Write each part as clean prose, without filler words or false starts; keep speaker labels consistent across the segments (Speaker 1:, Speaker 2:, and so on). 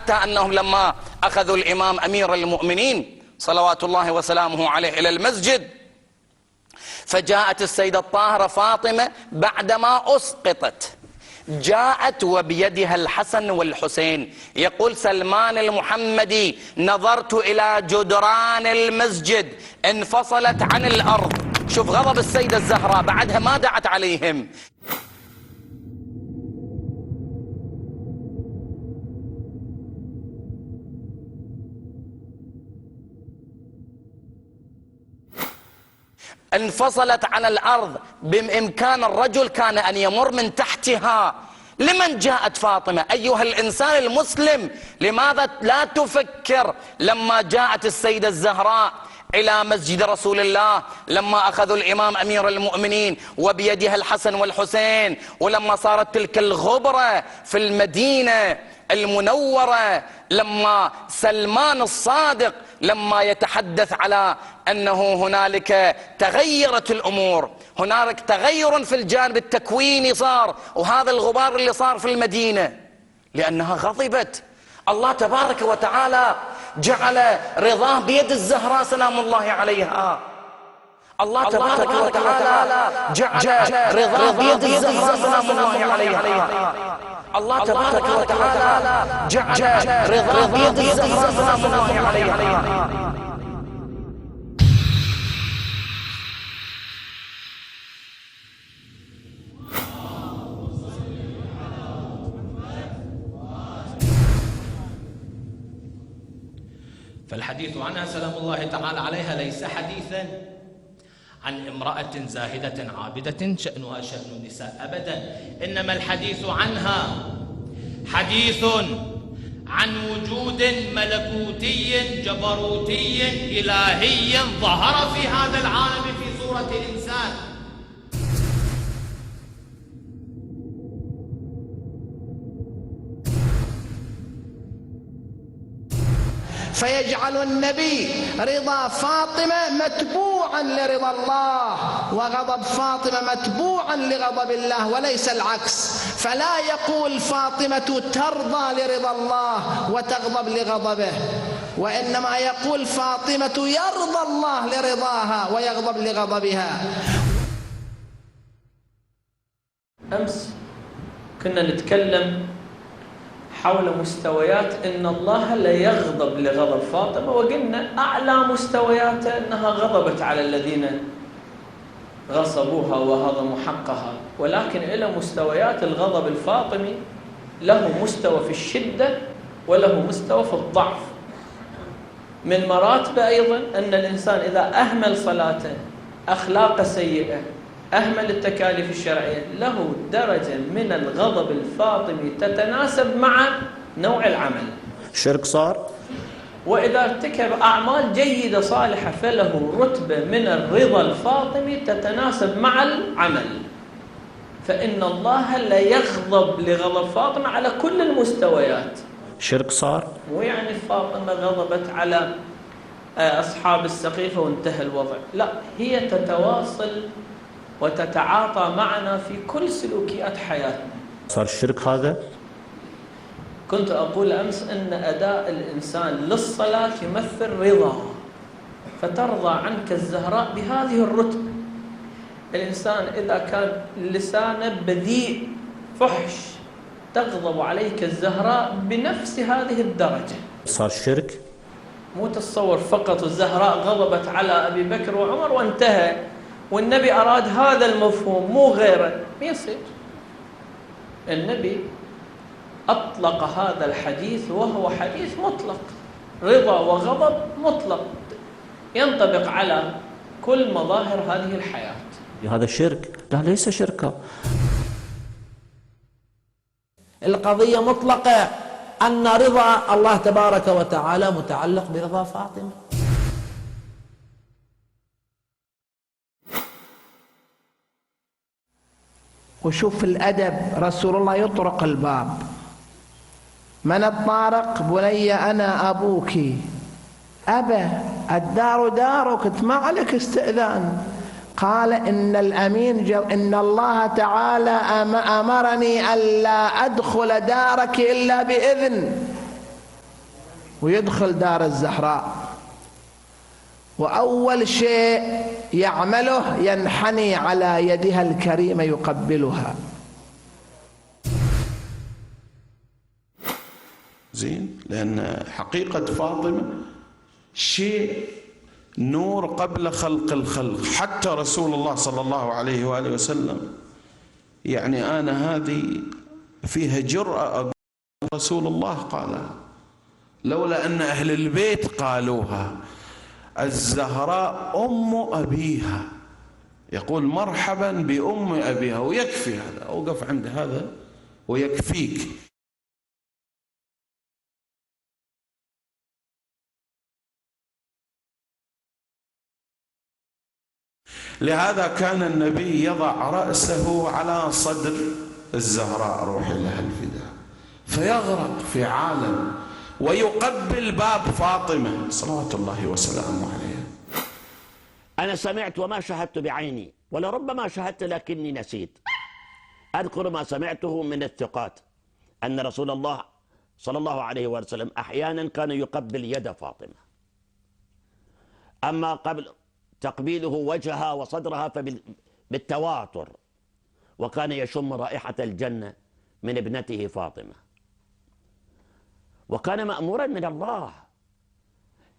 Speaker 1: حتى أنهم لما أخذوا الإمام أمير المؤمنين صلوات الله وسلامه عليه إلى المسجد، فجاءت السيدة الطاهرة فاطمة بعدما أسقطت، جاءت وبيدها الحسن والحسين. يقول سلمان المحمدي: نظرت إلى جدران المسجد انفصلت عن الأرض. شوف غضب السيدة الزهراء، بعدها ما دعت عليهم. انفصلت عن الأرض، بإمكان الرجل كان أن يمر من تحتها. لمن جاءت فاطمة؟ أيها الإنسان المسلم، لماذا لا تفكر لما جاءت السيدة الزهراء إلى مسجد رسول الله، لما أخذوا الإمام أمير المؤمنين وبيدها الحسن والحسين، ولما صارت تلك الغبرة في المدينة المنورة، لما سلمان الصادق لما يتحدث على أنه هنالك تغيرت الأمور، هنالك تغير في الجانب التكويني صار، وهذا الغبار اللي صار في المدينة لأنها غضبت. الله تبارك وتعالى جعل رضاه بيد الزهراء سلام الله عليها. الله تبارك وتعالى جعل رضاه بيد الزهراء سلام الله عليها. الله تبارك وتعالى جعل رضاه بيد الزهراء سلام الله عليها.
Speaker 2: فالحديث عنها سلام الله تعالى عليها ليس حديثا عن امرأة زاهدة عابدة شأنها شأن النساء أبدا، إنما الحديث عنها حديث عن وجود ملكوتي جبروتي إلهي ظهر في هذا العالم في صورة الإنسان.
Speaker 3: فيجعل النبي رضا فاطمة متبوعا لرضا الله، وغضب فاطمة متبوعا لغضب الله، وليس العكس. فلا يقول فاطمة ترضى لرضا الله وتغضب لغضبه، وإنما يقول فاطمة يرضى الله لرضاها ويغضب لغضبها.
Speaker 4: أمس كنا نتكلم حول مستويات إن الله لا يغضب لغضب فاطمة، وقلنا أعلى مستوياتها أنها غضبت على الذين غصبوها وهضموا حقها، ولكن إلى مستويات الغضب الفاطمي له مستوى في الشدة وله مستوى في الضعف. من مراتب أيضا أن الإنسان إذا أهمل صلاته، أخلاق سيئة، أهمل التكاليف الشرعية، له درجة من الغضب الفاطمي تتناسب مع نوع العمل.
Speaker 5: شرك صار.
Speaker 4: وإذا ارتكب أعمال جيدة صالحة فله رتبة من الرضا الفاطمي تتناسب مع العمل. فإن الله لا يغضب لغضب فاطمة على كل المستويات.
Speaker 5: شرك صار.
Speaker 4: مو يعني فاطمة غضبت على أصحاب السقيفة وانتهى الوضع، لا، هي تتواصل وتتعاطى معنا في كل سلوكيات حياتنا.
Speaker 5: صار الشرك هذا.
Speaker 4: كنت أقول أمس أن أداء الإنسان للصلاة يمثل رضا، فترضى عنك الزهراء بهذه الرتبة. الإنسان إذا كان لسانه بذيء فحش تغضب عليك الزهراء بنفس هذه الدرجة.
Speaker 5: صار الشرك.
Speaker 4: مو تتصور فقط الزهراء غضبت على أبي بكر وعمر وانتهى، والنبي أراد هذا المفهوم مو غيره، ما يصير. النبي أطلق هذا الحديث وهو حديث مطلق، رضا وغضب مطلق، ينطبق على كل مظاهر هذه الحياة.
Speaker 5: هذا شرك؟ لا، ليس شركا.
Speaker 6: القضية مطلقة أن رضا الله تبارك وتعالى متعلق برضا فاطمة.
Speaker 3: وشوف الأدب، رسول الله يطرق الباب: من الطارق؟ بني أنا أبوك. أبى، الدار دارك، ما عليك استئذان. قال إن الأمين إن الله تعالى أمرني ألا أدخل دارك إلا بإذن. ويدخل دار الزهراء، وأول شيء يعمله ينحني على يدها الكريمة يقبلها.
Speaker 7: زين، لأن حقيقة فاطمة شيء نور قبل خلق الخلق. حتى رسول الله صلى الله عليه وآله وسلم، يعني أنا هذه فيها جرأة أقول رسول الله قالها، لولا أن أهل البيت قالوها. الزهراء أم أبيها، يقول مرحبا بأم أبيها، ويكفي هذا، أوقف عند هذا ويكفيك. لهذا كان النبي يضع رأسه على صدر الزهراء روح لها الفداء، فيغرق في عالم ويقبل باب فاطمة صلوات الله وسلامه عليها.
Speaker 8: أنا سمعت وما شاهدت بعيني، ولربما شاهدت لكني نسيت. أذكر ما سمعته من الثقات أن رسول الله صلى الله عليه وسلم أحيانا كان يقبل يد فاطمة، أما قبل تقبيله وجهها وصدرها فبالتواتر، وكان يشم رائحة الجنة من ابنته فاطمة، وكان مأمورا من الله.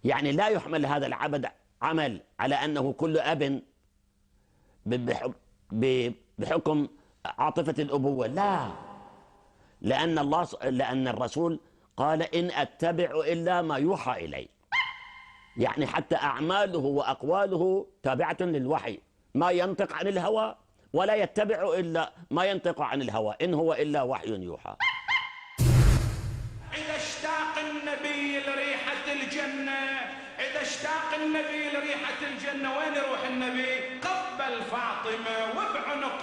Speaker 8: يعني لا يحمل هذا العبد عمل على أنه كل أب بحكم عاطفة الأبوة، لا، لأن الرسول قال إن أتبع إلا ما يوحى إلي، يعني حتى أعماله وأقواله تابعة للوحي، ما ينطق عن الهوى ولا يتبع إلا ما ينطق عن الهوى، إن هو إلا وحي يوحى.
Speaker 9: إذا اشتاق النبي لريحة الجنة، إذا اشتاق النبي لريحة الجنة، وين يروح النبي؟ قبل فاطمة وبعنق